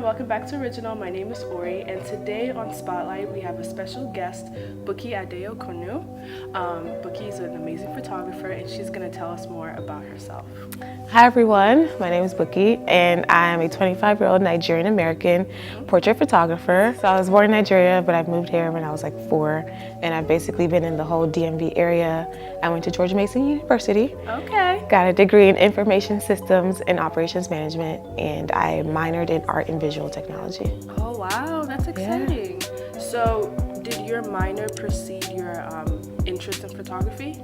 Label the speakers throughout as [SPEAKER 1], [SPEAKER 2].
[SPEAKER 1] Welcome back to Original. My name is Ori, and today on Spotlight we have a special guest, Bukky Konu. Bukky is an amazing photographer, and she's going to tell us more about herself.
[SPEAKER 2] Hi everyone, my name is Bukky, and I'm a 25-year-old Nigerian American portrait photographer. So I was born in Nigeria, but I moved here when I was like 4, and I've basically been in the whole DMV area. I went to George Mason University.
[SPEAKER 1] Okay.
[SPEAKER 2] Got a degree in information systems and operations management, and I minored in art and visual technology.
[SPEAKER 1] Oh wow, that's exciting. Yeah. So did your minor precede your interest in photography?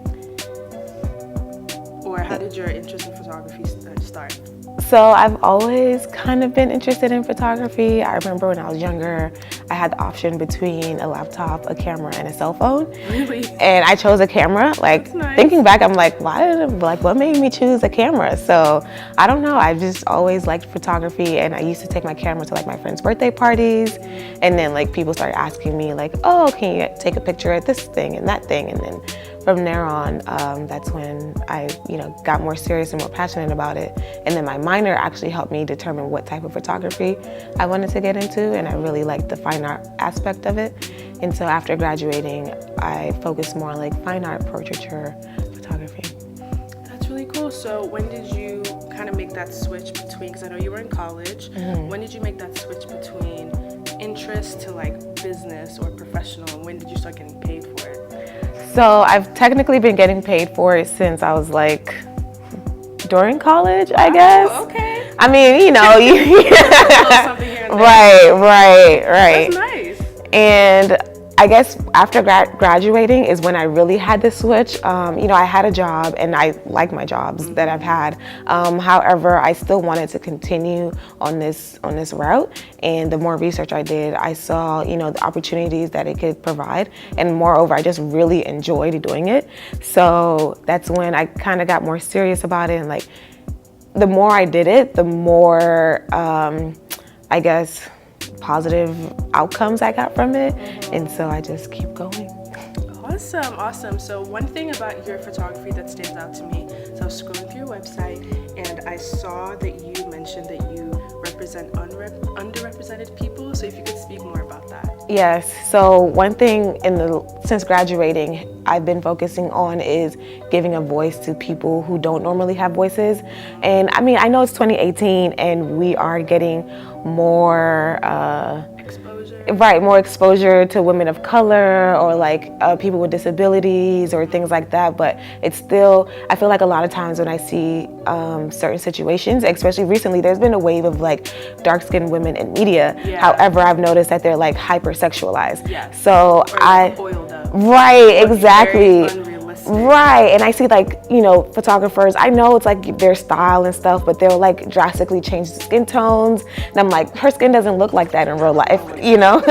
[SPEAKER 1] Or how did your interest in photography start?
[SPEAKER 2] So I've always kind of been interested in photography. I remember when I was younger, I had the option between a laptop, a camera, and a cell phone.
[SPEAKER 1] Really?
[SPEAKER 2] And I chose a camera. Like, nice. Thinking back, I'm like, what made me choose a camera? So I don't know. I just always liked photography, and I used to take my camera to like my friends' birthday parties. And then like people started asking me like, oh, can you take a picture of this thing and that thing? And then from there on, that's when I, got more serious and more passionate about it. And then my minor actually helped me determine what type of photography I wanted to get into, and I really liked the fine art aspect of it. And so after graduating, I focused more on like fine art portraiture photography.
[SPEAKER 1] That's really cool. So when did you kind of make that switch between, because I know you were in college, when did you make that switch between interest to like business or professional, and when did you start getting paid for it?
[SPEAKER 2] So I've technically been getting paid for it since I was like during college, I guess.
[SPEAKER 1] Oh, okay.
[SPEAKER 2] I mean, right.
[SPEAKER 1] That's nice.
[SPEAKER 2] And I guess after graduating is when I really had to switch. I had a job, and I like my jobs that I've had. However, I still wanted to continue on this route. And the more research I did, I saw, the opportunities that it could provide. And moreover, I just really enjoyed doing it. So that's when I kind of got more serious about it. And like, the more I did it, the more, I guess, positive outcomes I got from it, and so I just keep going.
[SPEAKER 1] Awesome. So one thing about your photography that stands out to me, so I was scrolling through your website and I saw that you mentioned that you represent underrepresented people, so if you could speak more about that.
[SPEAKER 2] Yes, so one thing since graduating I've been focusing on is giving a voice to people who don't normally have voices. And I mean, I know it's 2018 and we are getting more more exposure to women of color or like people with disabilities or things like that, but it's still, I feel like a lot of times when I see certain situations, especially recently, there's been a wave of like dark-skinned women in media.
[SPEAKER 1] Yeah.
[SPEAKER 2] However, I've noticed that they're like hypersexualized.
[SPEAKER 1] Yes.
[SPEAKER 2] So
[SPEAKER 1] oiled up.
[SPEAKER 2] Right, exactly.
[SPEAKER 1] Right,
[SPEAKER 2] and I see like, photographers, I know it's like their style and stuff, but they'll like drastically change the skin tones. And I'm like, her skin doesn't look like that in real life,
[SPEAKER 1] Yeah.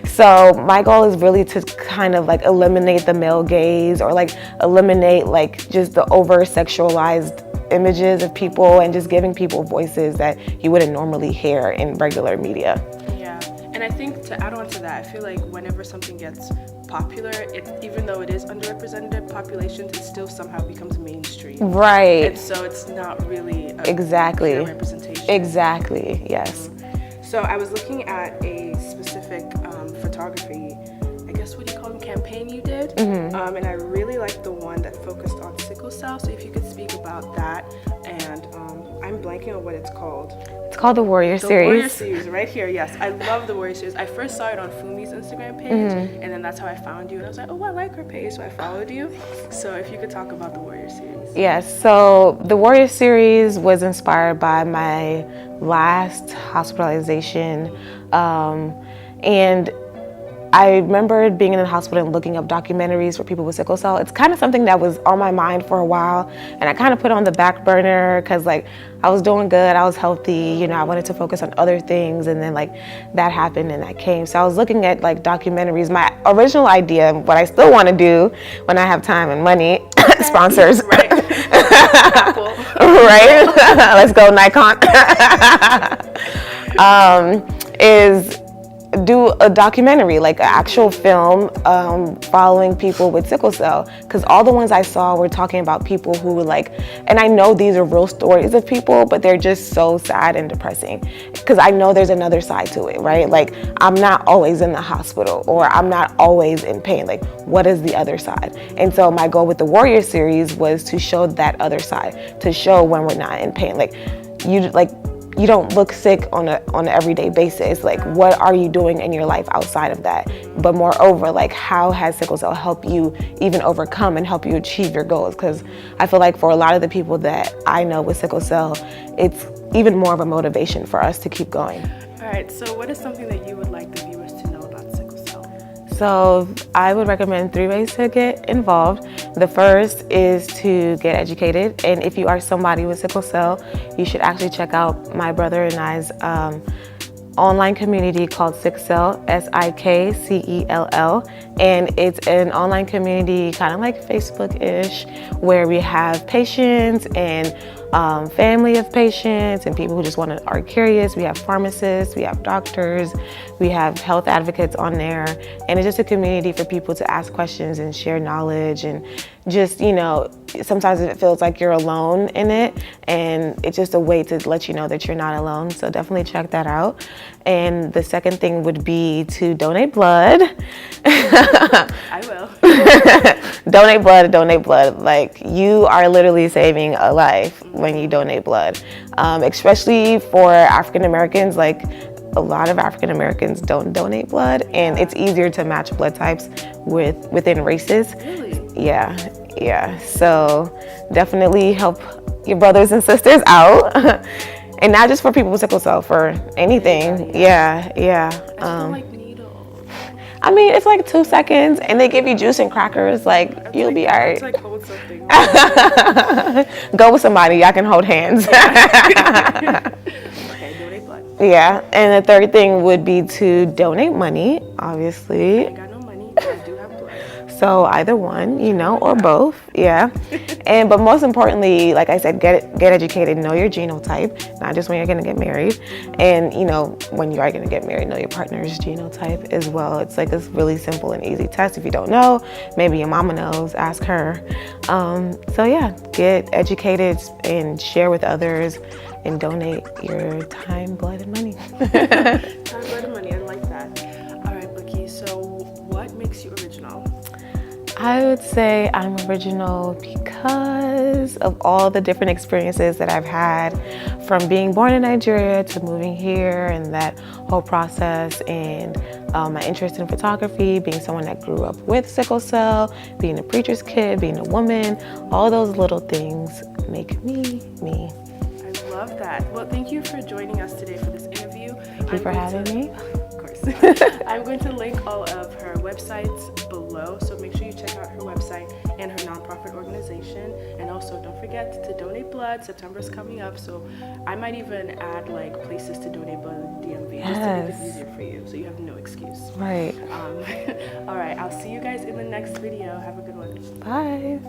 [SPEAKER 2] So my goal is really to kind of like eliminate the male gaze or like eliminate like just the over-sexualized images of people and just giving people voices that you wouldn't normally hear in regular media.
[SPEAKER 1] Yeah, and I think to add on to that, I feel like whenever something gets popular, even though it is underrepresented populations, it still somehow becomes mainstream.
[SPEAKER 2] Right.
[SPEAKER 1] And so it's not really a
[SPEAKER 2] pure
[SPEAKER 1] representation.
[SPEAKER 2] Exactly, yes.
[SPEAKER 1] So I was looking at a specific photography, I guess what do you call them, campaign you did, and I really liked the one that focused on sickle cell, so if you could speak about that, and I'm blanking on what it's called.
[SPEAKER 2] It's called the Warrior Series.
[SPEAKER 1] The Warrior Series, right here, yes. I love the Warrior Series. I first saw it on Fumi's Instagram page, and then that's how I found you, and I was like, oh, I like her page, so I followed you. So if you could talk about the Warrior Series.
[SPEAKER 2] Yes, so the Warrior Series was inspired by my last hospitalization, and I remember being in the hospital and looking up documentaries for people with sickle cell. It's kind of something that was on my mind for a while, and I kind of put it on the back burner because like I was doing good, I was healthy, I wanted to focus on other things, and then like that happened and that came. So I was looking at like documentaries. My original idea, what I still want to do when I have time and money, sponsors.
[SPEAKER 1] Right.
[SPEAKER 2] Right? Let's go Nikon. Is do a documentary, like an actual film following people with sickle cell, because all the ones I saw were talking about people who were like, and I know these are real stories of people, but they're just so sad and depressing, because I know there's another side to it, right? Like, I'm not always in the hospital, or I'm not always in pain. Like, what is the other side? And so my goal with the Warrior series was to show that other side, to show when we're not in pain. You don't look sick on an everyday basis. Like, what are you doing in your life outside of that? But moreover, like, how has sickle cell helped you even overcome and help you achieve your goals? Because I feel like for a lot of the people that I know with sickle cell, it's even more of a motivation for us to keep going.
[SPEAKER 1] All right, so what is something that you would like the viewers to know about sickle cell?
[SPEAKER 2] So I would recommend 3 ways to get involved. The first is to get educated, and if you are somebody with sickle cell, you should actually check out my brother and I's online community called Sickcell, SIKCELL, and it's an online community kind of like Facebook-ish, where we have patients and family of patients and people who just are curious. We have pharmacists, we have doctors, we have health advocates on there, and it's just a community for people to ask questions and share knowledge, and just, you know, sometimes it feels like you're alone in it, and it's just a way to let you know that you're not alone. So definitely check that out. And the second thing would be to donate blood.
[SPEAKER 1] I will.
[SPEAKER 2] Donate blood, donate blood. Like, you are literally saving a life when you donate blood. Especially for African Americans, like, a lot of African Americans don't donate blood, and it's easier to match blood types within races.
[SPEAKER 1] Really?
[SPEAKER 2] Yeah. So definitely help your brothers and sisters out. And not just for people with sickle cell, for anything. Yeah.
[SPEAKER 1] I just don't like needles.
[SPEAKER 2] I mean, it's like 2 seconds, and they give you juice and crackers. Like, you'll be all right.
[SPEAKER 1] It's like hold something.
[SPEAKER 2] Go with somebody. I can hold hands.
[SPEAKER 1] Okay, donate blood.
[SPEAKER 2] Yeah. And the third thing would be to donate money, obviously.
[SPEAKER 1] I ain't got no money, but I do have blood.
[SPEAKER 2] So either one, you know, or both, yeah. But most importantly, like I said, get educated, know your genotype, not just when you're gonna get married. And, you know, when you are gonna get married, know your partner's genotype as well. It's like this really simple and easy test. If you don't know, maybe your mama knows, ask her. So yeah, get educated and share with others, and donate your time, blood, and money.
[SPEAKER 1] Time, blood, and money, I like that. All right, Bukky, so what makes you original?
[SPEAKER 2] I would say I'm original because of all the different experiences that I've had, from being born in Nigeria to moving here, and that whole process, and my interest in photography, being someone that grew up with sickle cell, being a preacher's kid, being a woman. All those little things make me me.
[SPEAKER 1] I love that. Well, thank you for joining us today for this interview.
[SPEAKER 2] Thank you for having me.
[SPEAKER 1] Of course. I'm going to link all of her websites below, so make sure you check out her website and her nonprofit organization. And also, don't forget to donate blood. September's coming up, so I might even add like places to donate blood in DMV, just to make it easier for you, so you have no excuse.
[SPEAKER 2] Right.
[SPEAKER 1] All right, I'll see you guys in the next video. Have a good one.
[SPEAKER 2] Bye.